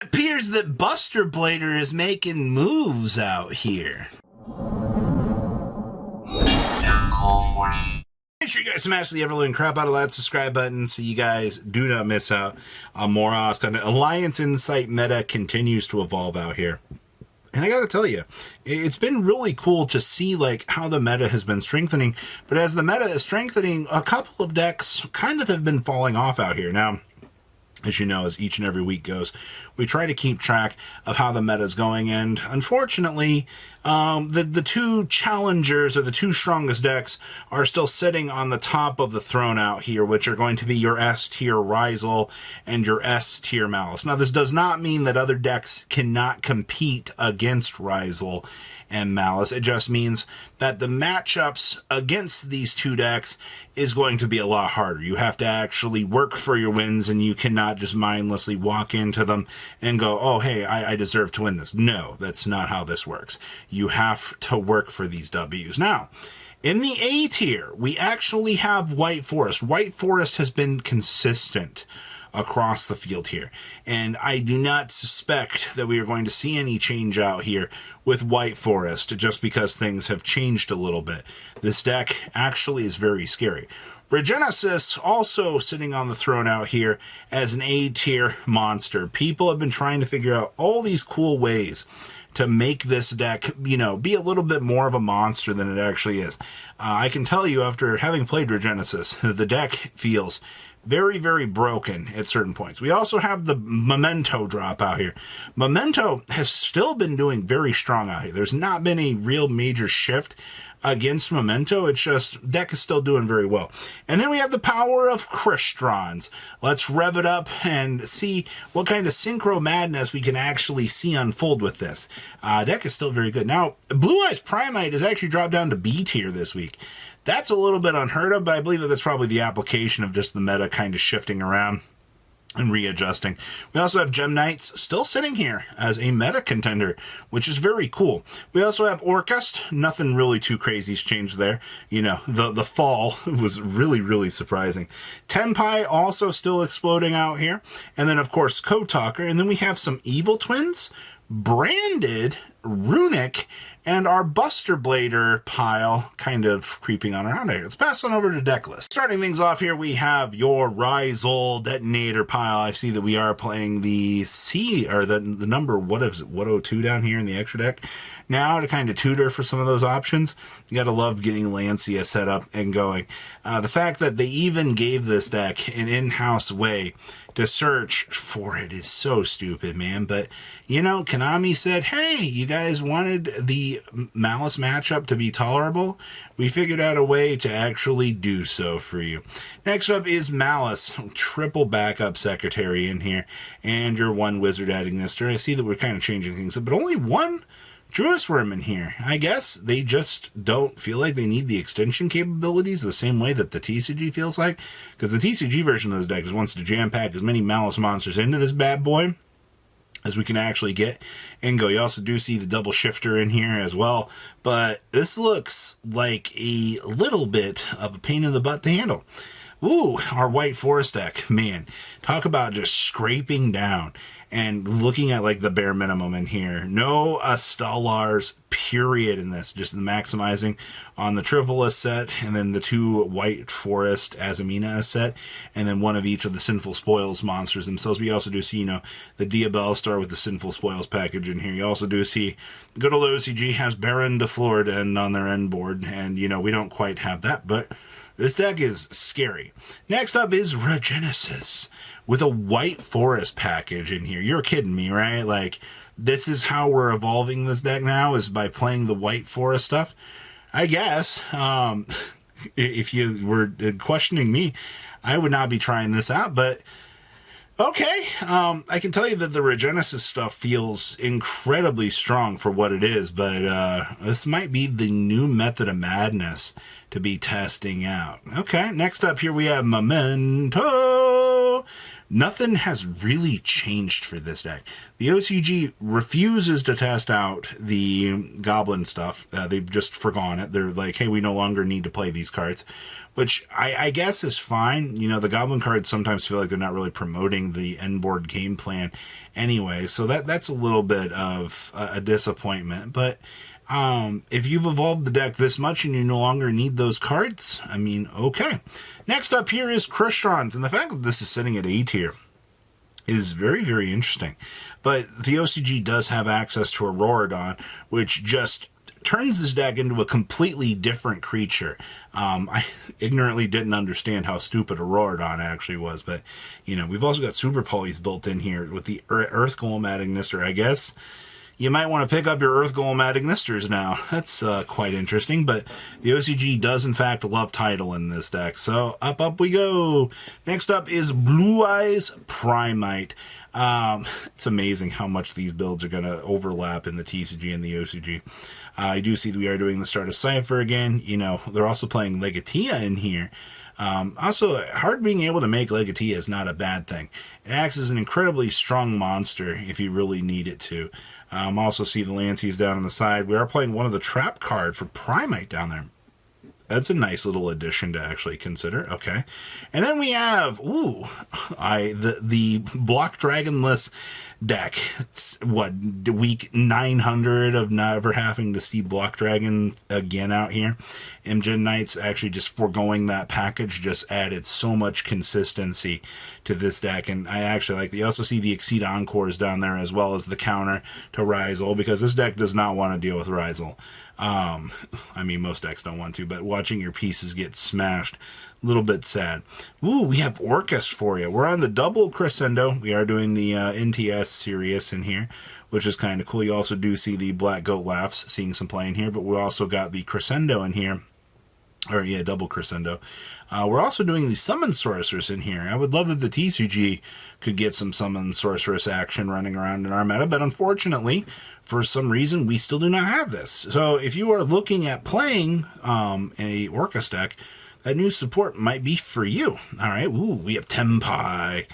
It appears that Buster Blader is making moves out here. Make sure you guys smash the ever-living crap out of that subscribe button so you guys do not miss out on more awesome content. Alliance Insight meta continues to evolve out here. And I gotta tell you, it's been really cool to see like how the meta has been strengthening. But as the meta is strengthening, a couple of decks kind of have been falling off out here. Now, as you know, as each and every week goes, we try to keep track of how the meta is going. And unfortunately, the two challengers, or the two strongest decks, are still sitting on the top of the throne out here, which are going to be your S tier Rizal and your S tier Malice. Now, this does not mean that other decks cannot compete against Rizal and Malice. It just means that the matchups against these two decks is going to be a lot harder. You have to actually work for your wins, and you cannot just mindlessly walk into them and go, oh, hey, I deserve to win this. No, that's not how this works. You have to work for these Ws. Now, in the A tier, we actually have White Forest. White Forest has been consistent across the field here, and I do not suspect that we are going to see any change out here with White Forest just because things have changed a little bit. This deck actually is very scary. Regenesis also sitting on the throne out here as an A tier monster. People have been trying to figure out all these cool ways to make this deck, you know, be a little bit more of a monster than it actually is. I can tell you, after having played Regenesis, the deck feels very, very broken at certain points. We also have the Memento drop out here. Memento has still been doing very strong out here. There's not been a real major shift against Memento. It's just deck is still doing very well. And then we have the power of Crystons. Let's rev it up and see what kind of synchro madness we can actually see unfold with this. Deck is still very good. Now, Blue Eyes Primite has actually dropped down to B tier this week. That's a little bit unheard of, but I believe that that's probably the application of just the meta kind of shifting around and readjusting. We also have Gem Knights still sitting here as a meta contender, which is very cool. We also have Orcust. Nothing really too crazy's changed there. You know, the fall was really, really surprising. Tenpai also still exploding out here. And then, of course, Code Talker. And then we have some Evil Twins, Branded, Runic, and our Buster Blader pile kind of creeping on around here. Let's pass on over to deck list. Starting things off here, we have your Rizal Detonator pile. I see that we are playing the C, or the number, what is it, 102 down here in the extra deck. Now to kind of tutor for some of those options, you gotta love getting Lancia set up and going. The fact that they even gave this deck an in-house way to search for it is so stupid, man. But, you know, Konami said, hey, you guys wanted the Malice matchup to be tolerable? We figured out a way to actually do so for you. Next up is Malice, triple backup secretary in here, and your one wizard adding this turn. I see that we're kind of changing things up, but only one Druis Worm in here. I guess they just don't feel like they need the extension capabilities the same way that the TCG feels like. Because the TCG version of this deck just wants to jam-pack as many Malice monsters into this bad boy as we can actually get and go. You also do see the double shifter in here as well. But this looks like a little bit of a pain in the butt to handle. Ooh, our White Forest deck. Man, talk about just scraping down and looking at like the bare minimum in here. No Stellars, period, in this. Just maximizing on the triple S set, and then the two White Forest Azamina S set, and then one of each of the Sinful Spoils monsters themselves. We also do see, you know, the Diabell Star with the Sinful Spoils package in here. You also do see good old OCG has Baron de Florida on their end board, and, you know, we don't quite have that, but this deck is scary. Next up is Regenesis with a White Forest package in here. You're kidding me, right? Like, this is how we're evolving this deck now, is by playing the White Forest stuff? I guess. If you were questioning me, I would not be trying this out, but okay. I can tell you that the Regenesis stuff feels incredibly strong for what it is, but this might be the new method of madness to be testing out. Okay, next up here we have Memento. nothing has really changed for this deck. The OCG refuses to test out the Goblin stuff. They've just forgone it. They're like, hey, we no longer need to play these cards, which I guess is fine. You know, the Goblin cards sometimes feel like they're not really promoting the end board game plan anyway, so that's a little bit of a disappointment. But if you've evolved the deck this much and you no longer need those cards, I mean, okay. Next up here is Crustrons, and the fact that this is sitting at A tier is very, very interesting. But the OCG does have access to Auroradon, which just turns this deck into a completely different creature. I ignorantly didn't understand how stupid Auroradon actually was, but, you know, we've also got Super Polys built in here with the Earth Golem Agnister, I guess. You might want to pick up your Earth Golem Agnisters now. That's quite interesting, but the OCG does, in fact, love Tidal in this deck. So, up we go. Next up is Blue Eyes Primite. It's amazing how much these builds are going to overlap in the TCG and the OCG. I do see that we are doing the Start of Cypher again. You know, they're also playing Legatia in here. Also, hard being able to make Legatia is not a bad thing. It acts as an incredibly strong monster if you really need it to. Also see the Lanceys down on the side. We are playing one of the trap card for Primite down there. That's a nice little addition to actually consider. Okay. And then we have, the Block Dragonless deck. It's, what, week 900 of never having to see Block Dragon again out here. Imgen Knights actually just foregoing that package just added so much consistency to this deck. And I actually like, you also see the Exceed Encores down there as well as the counter to Ryzel, because this deck does not want to deal with Ryzel. I mean, most decks don't want to, but watching your pieces get smashed, a little bit sad. Ooh, we have Orcust for you. We're on the double Crescendo. We are doing the NTS Sirius in here, which is kind of cool. You also do see the Black Goat Laughs, seeing some play in here, but we also got the Crescendo in here. Or, yeah, double Crescendo. We're also doing the Summon Sorceress in here. I would love that the TCG could get some Summon Sorceress action running around in our meta, but unfortunately, for some reason, we still do not have this. So if you are looking at playing a Orcust deck, that new support might be for you. All right, ooh, we have Tempai.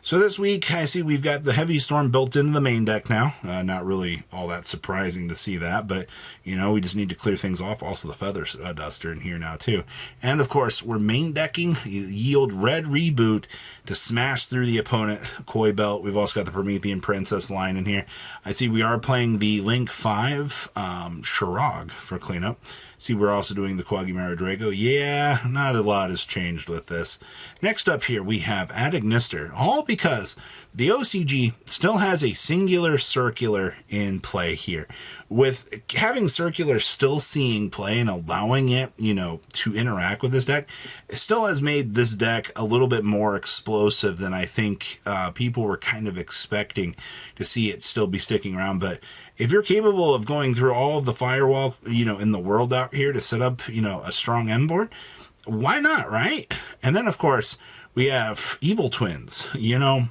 So this week, I see we've got the Heavy Storm built into the main deck now. Not really all that surprising to see that, but, you know, we just need to clear things off. Also, the Feather Duster in here now, too. And, of course, we're main decking Yield Red Reboot to smash through the opponent. Koi Belt. We've also got the Promethean Princess line in here. I see we are playing the Link 5 Shirag for cleanup. See, we're also doing the Quagmire Drago. Yeah, not a lot has changed with this. Next up here, we have Agnister, all because the OCG still has a singular circular in play here. With having circular still seeing play and allowing it, you know, to interact with this deck, it still has made this deck a little bit more explosive than I think people were kind of expecting to see it still be sticking around. But if you're capable of going through all of the firewall, you know, in the world out here to set up, you know, a strong end board, why not, right? And then, of course, we have Evil Twins, you know,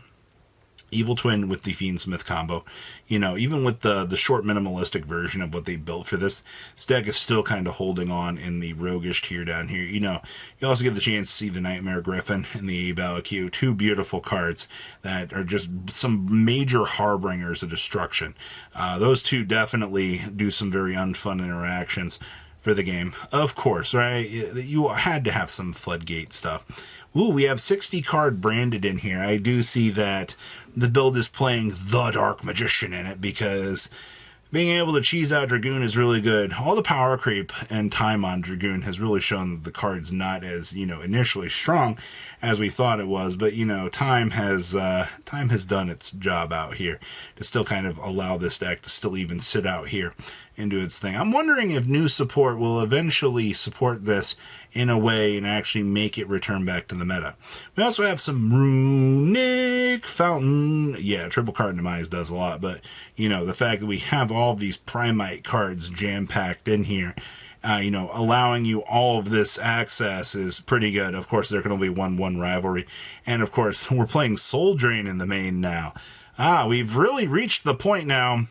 Evil Twin with the Fiendsmith combo. You know, even with the short minimalistic version of what they built for this deck is still kind of holding on in the roguish tier down here. You know, you also get the chance to see the Nightmare Griffin and the Abalakyu, two beautiful cards that are just some major harbingers of destruction. Those two definitely do some very unfun interactions for the game. Of course, right? You had to have some Floodgate stuff. Ooh, we have 60 card branded in here. I do see that the build is playing the Dark Magician in it because being able to cheese out Dragoon is really good. All the power creep and time on Dragoon has really shown that the card's not as, you know, initially strong as we thought it was. But, you know, time has done its job out here to still kind of allow this deck to still even sit out here and do its thing. I'm wondering if new support will eventually support this in a way and actually make it return back to the meta. We also have some Runic Fountain. Yeah, Triple Card Demise does a lot, but, you know, the fact that we have all of these Primite cards jam-packed in here, you know, allowing you all of this access is pretty good. Of course, there can only be 1-1 rivalry. And, of course, we're playing Soul Drain in the main now. We've really reached the point now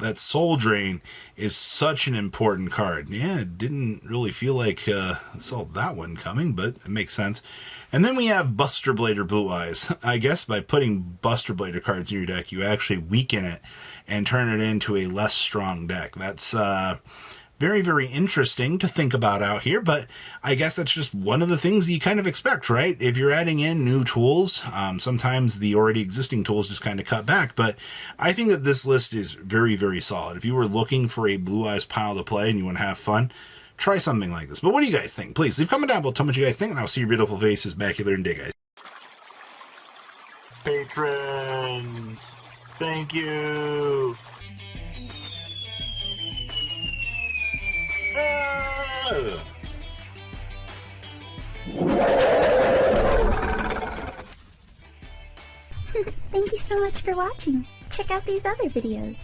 that Soul Drain is such an important card. Yeah, it didn't really feel like I saw that one coming, but it makes sense. And then we have Buster Blader Blue Eyes. I guess by putting Buster Blader cards in your deck, you actually weaken it and turn it into a less strong deck. That's very, very interesting to think about out here, but I guess that's just one of the things you kind of expect, right? If you're adding in new tools, sometimes the already existing tools just kind of cut back, but I think that this list is very, very solid. If you were looking for a Blue Eyes pile to play and you want to have fun, try something like this. But what do you guys think? Please leave a comment down below, tell me what you guys think, and I'll see your beautiful faces back here in day, guys. Patrons, thank you. Thank you so much for watching. Check out these other videos.